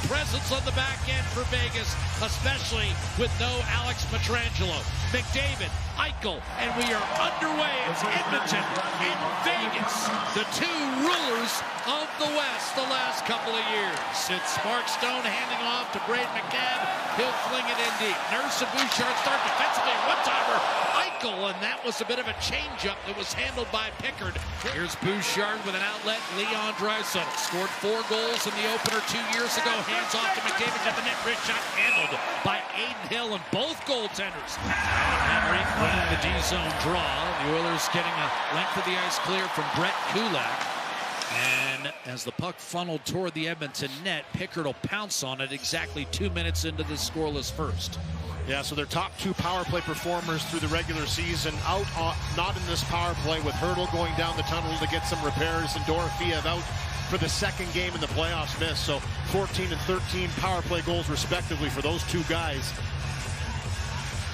presence on the back end for Vegas, especially with no Alex Pietrangelo. McDavid, Eichel, and we are underway. It's Edmonton and Vegas, the two rulers of the West the last couple of years. It's Mark Stone handing off to Braden McCann. He'll fling it in deep. Nurse and Bouchard start defensively. One-timer, Eichel, and that was a bit of a change-up that was handled by Pickard. Here's Bouchard with an outlet. Leon Draisaitl scored 4 goals in the opener 2 years ago. Hands off to McDavid at the net. Wrist shot handled by Aiden Hill and both goaltenders. Henry winning the D-zone draw. The Oilers getting a length of the ice clear from Brett Kulak. And as the puck funneled toward the Edmonton net, Pickard will pounce on it exactly 2 minutes into the scoreless first. Yeah, so their top 2 power play performers through the regular season out, not in this power play, with Hurdle going down the tunnel to get some repairs and Dorofeev out for the second game in the playoffs miss. So 14 and 13 power play goals respectively for those 2 guys.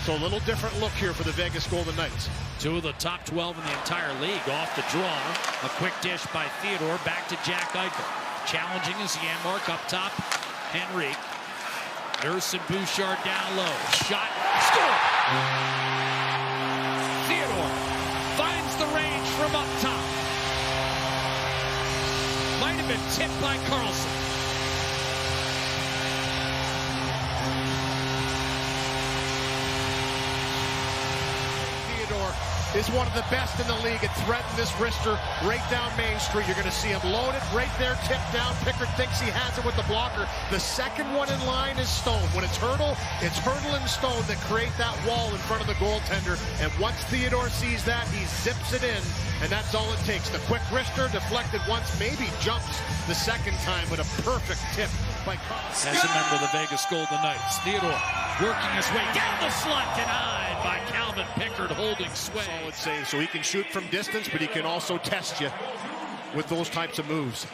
So a little different look here for the Vegas Golden Knights. 2 of the top 12 in the entire league off the draw. A quick dish by Theodore back to Jack Eichel. Challenging is Janmark up top. Henry. Nurse and Bouchard down low. Shot. Score! Theodore finds the range from up top. Might have been tipped by Carlson. Is one of the best in the league at threatening this wrister right down Main Street. You're going to see him loaded right there, tipped down. Pickard thinks he has it with the blocker. The second one in line is Stone. When it's Hurdle and Stone that create that wall in front of the goaltender. And once Theodore sees that, he zips it in, and that's all it takes. The quick wrister deflected once, maybe jumps the second time with a perfect tip by Carlson. As a member of the Vegas Golden Knights, Theodore working his way down the slot, denied by Calvin Pickard, holding sway. Solid save, so he can shoot from distance, but he can also test you with those types of moves.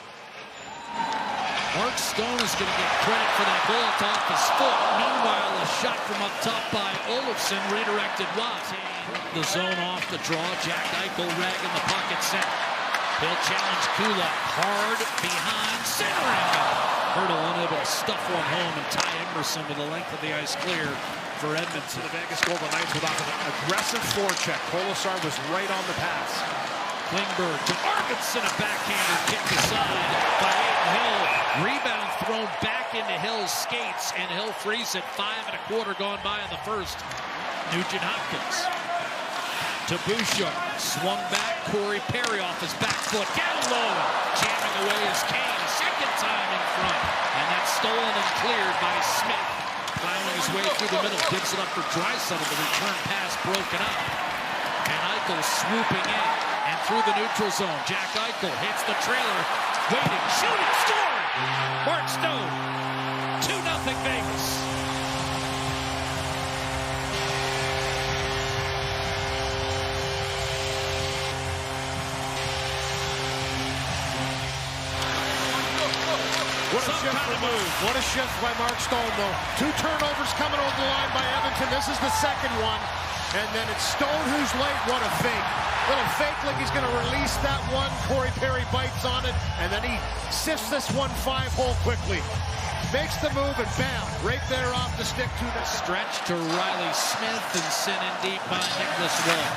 Mark Stone is going to get credit for that goal off his foot. Meanwhile, a shot from up top by Olofsson, redirected wide. The zone off the draw. Jack Eichel ragging the puck at center. He'll challenge Kulak hard behind, centering. Hurdle unable to stuff one home, and Ty Emerson with the length of the ice clear for Edmonton. The Vegas Golden Knights without an aggressive forecheck. Kolesar was right on the pass. Klingberg to Arvidsson, a backhander kicked aside by Aiden Hill. Rebound thrown back into Hill's skates, and Hill frees it. 5 1/4 gone by in the first. Nugent Hopkins to Bouchard. Swung back. Corey Perry off his back foot. Down low. Jamming away is Kane. Second time in front. And that's stolen and cleared by Smith. Plowing his way through the middle. Gives it up for Draisaitl. The return pass broken up. And Eichel swooping in. And through the neutral zone. Jack Eichel hits the trailer. Waiting. Shooting. Scoring. Mark Stone. 2-0 Vegas. What a shift by Mark Stone, though. 2 turnovers coming over the line by Edmonton. This is the second one. And then it's Stone who's late. What a fake. Little fake like he's going to release that one. Corey Perry bites on it. And then he sifts this one 5-hole quickly. Makes the move and bam, right there off the stick to the stretch to Riley Smith and sent in deep by Nicholas Wall.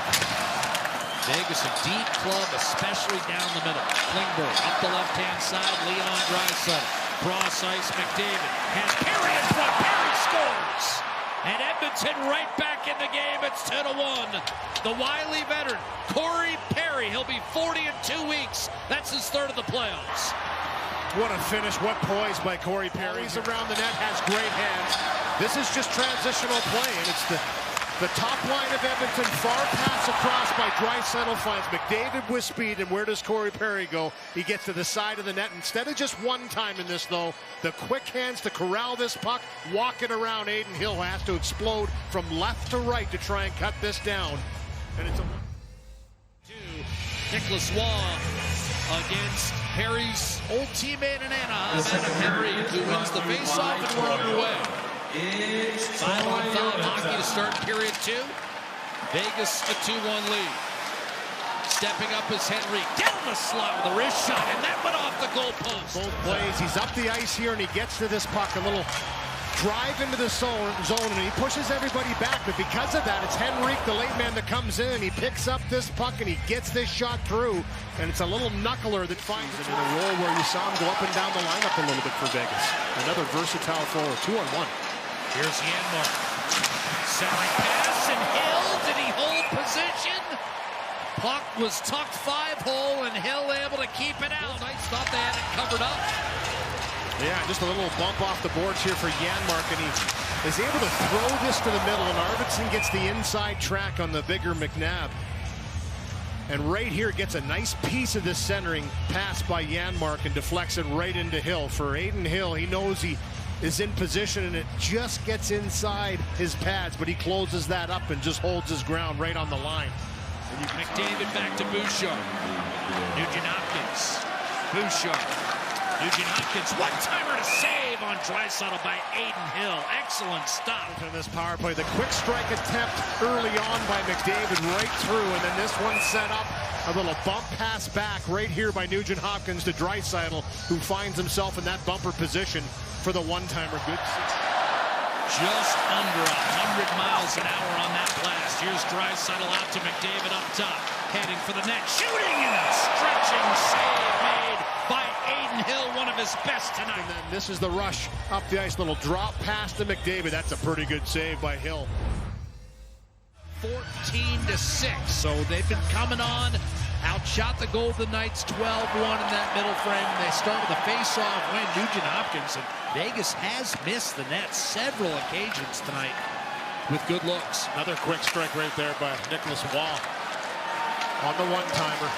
Vegas a deep club, especially down the middle. Klingberg up the left-hand side. Leon Draisaitl. Cross ice, McDavid has Perry in front. Perry scores! And Edmonton right back in the game. It's 2-1. The wily veteran, Corey Perry. He'll be 40 in 2 weeks. That's his 3rd of the playoffs. What a finish. What poise by Corey Perry. He's around the net, has great hands. This is just transitional play, and it's the top line of Edmonton. Far pass across by Draisaitl, finds McDavid with speed, and where does Corey Perry go? He gets to the side of the net. Instead of just one time in this, though, the quick hands to corral this puck, walking around Aiden Hill has to explode from left to right to try and cut this down. And it's a 2. Nicholas Waugh against Perry's old teammate in Anaheim, Henry, who wins the faceoff, and we're underway. 5-on-5 hockey to start period 2. Vegas a 2-1 lead. Stepping up is Henry. Down the slot with a wrist shot, and that went off the goalpost. Both plays. He's up the ice here, and he gets to this puck. A little drive into the zone, and he pushes everybody back. But because of that, it's Henrique, the late man, that comes in, and he picks up this puck, and he gets this shot through. And it's a little knuckler that finds it in a role where you saw him go up and down the lineup a little bit for Vegas. Another versatile forward, 2-on-1. Here's Janmark. Centering pass, and Hill, did he hold position? Puck was tucked 5-hole, and Hill able to keep it out. Knights thought they had it covered up. Yeah, just a little bump off the boards here for Janmark, and he is able to throw this to the middle, and Arvidsson gets the inside track on the bigger McNabb. And right here gets a nice piece of this centering pass by Janmark and deflects it right into Hill. For Adin Hill, he knows he is in position, and it just gets inside his pads, but he closes that up and just holds his ground right on the line. McDavid back to Bouchard. Nugent Hopkins. Bouchard. Nugent Hopkins, one-timer to save on Draisaitl by Adin Hill. Excellent stop. In this power play, the quick strike attempt early on by McDavid right through, and then this one set up a little bump pass back right here by Nugent Hopkins to Draisaitl, who finds himself in that bumper position for the one-timer. Good. Just under 100 miles an hour on that blast. Here's Draisaitl out to McDavid up top, heading for the net, shooting, and a stretching save made by Adin Hill, one of his best tonight. And then this is the rush up the ice, little drop pass to McDavid. That's a pretty good save by Hill. 14-6, so they've been coming on. Outshot the Golden Knights 12-1 in that middle frame. They start with a face-off win. Nugent Hopkins, and Vegas has missed the net several occasions tonight with good looks. Another quick strike right there by Nicholas Waugh on the one-timer.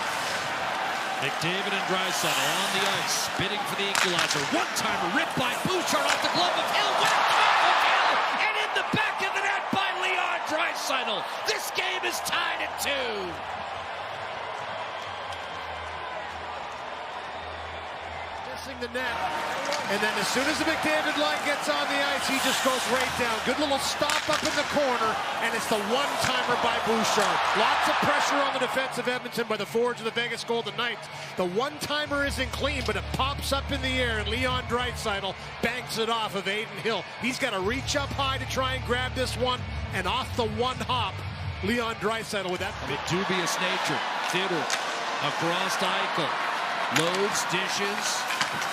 McDavid and Draisaitl on the ice, bidding for the equalizer. One-timer ripped by Bouchard off the glove of Hill. With a glove of Hill, and in the back of the net by Leon Draisaitl. This game is tied at 2. The net, and then as soon as the McDavid line gets on the ice, he just goes right down. Good little stop up in the corner, and it's the one-timer by Bouchard. Lots of pressure on the defense of Edmonton by the forwards of the Vegas Golden Knights. The one-timer isn't clean, but it pops up in the air, and Leon Draisaitl banks it off of Adin Hill. He's got to reach up high to try and grab this one, and off the one hop, Leon Draisaitl with that. A bit dubious nature. Theodore across to Eichel. Loads, dishes.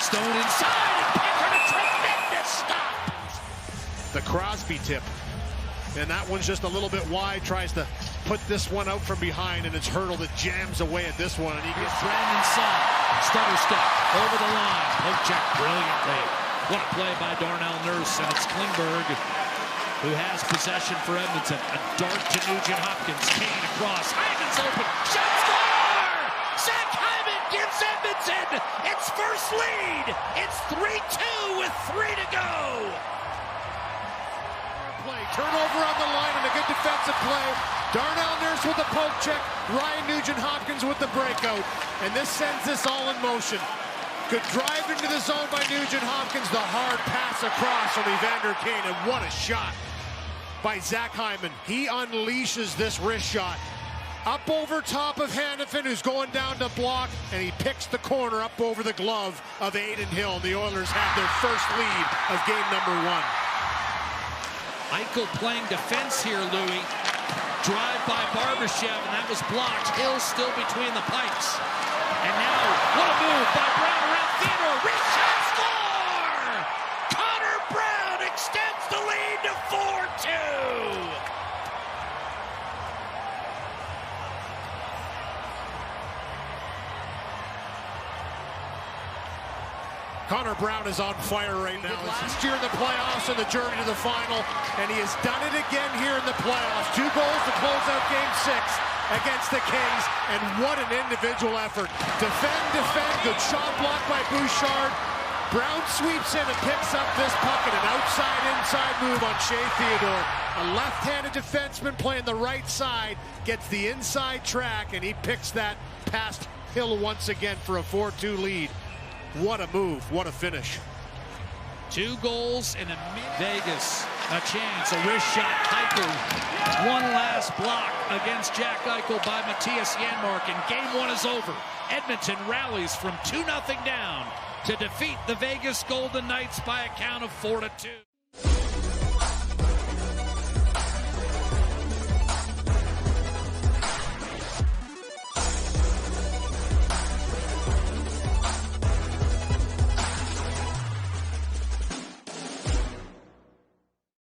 Stone inside, and Pickard, a tremendous stop. The Crosby tip, and that one's just a little bit wide. Tries to put this one out from behind, and it's Hurdle that jams away at this one, and he gets Brandon Saad. Stutter step over the line. Poke check brilliantly. What a play by Darnell Nurse, and it's Klingberg who has possession for Edmonton. A dart to Nugent Hopkins. Kane across. Hyman's open. Shot score! Zach Hyman gives Edmonton its first lead. It's 3-2 with 3 to go. Play. Turnover on the line and a good defensive play. Darnell Nurse with the poke check. Ryan Nugent Hopkins with the breakout. And this sends this all in motion. Good drive into the zone by Nugent Hopkins. The hard pass across from Evander Kane. And what a shot by Zach Hyman. He unleashes this wrist shot. Up over top of Hanifin, who's going down to block, and he picks the corner up over the glove of Adin Hill. The Oilers have their first lead of game number 1. Eichel playing defense here, Louis. Drive by Barbashev, and that was blocked. Hill still between the pipes. And now, what a move by Brown around Theodore. Reach shot, score! Connor Brown extends the lead to 4-2. Connor Brown is on fire right now. Last year in the playoffs and the journey to the final, and he has done it again here in the playoffs. 2 goals to close out Game 6 against the Kings, and what an individual effort. Defend, good shot blocked by Bouchard. Brown sweeps in and picks up this puck in an outside-inside move on Shea Theodore. A left-handed defenseman playing the right side, gets the inside track, and he picks that past Hill once again for a 4-2 lead. What a move, what a finish. 2 goals in a minute. Vegas A chance, a wrist shot, Eichel. One last block against Jack Eichel by Matthias Janmark, and game one is over. Edmonton rallies from 2-0 down to defeat the Vegas Golden Knights by a count of 4-2.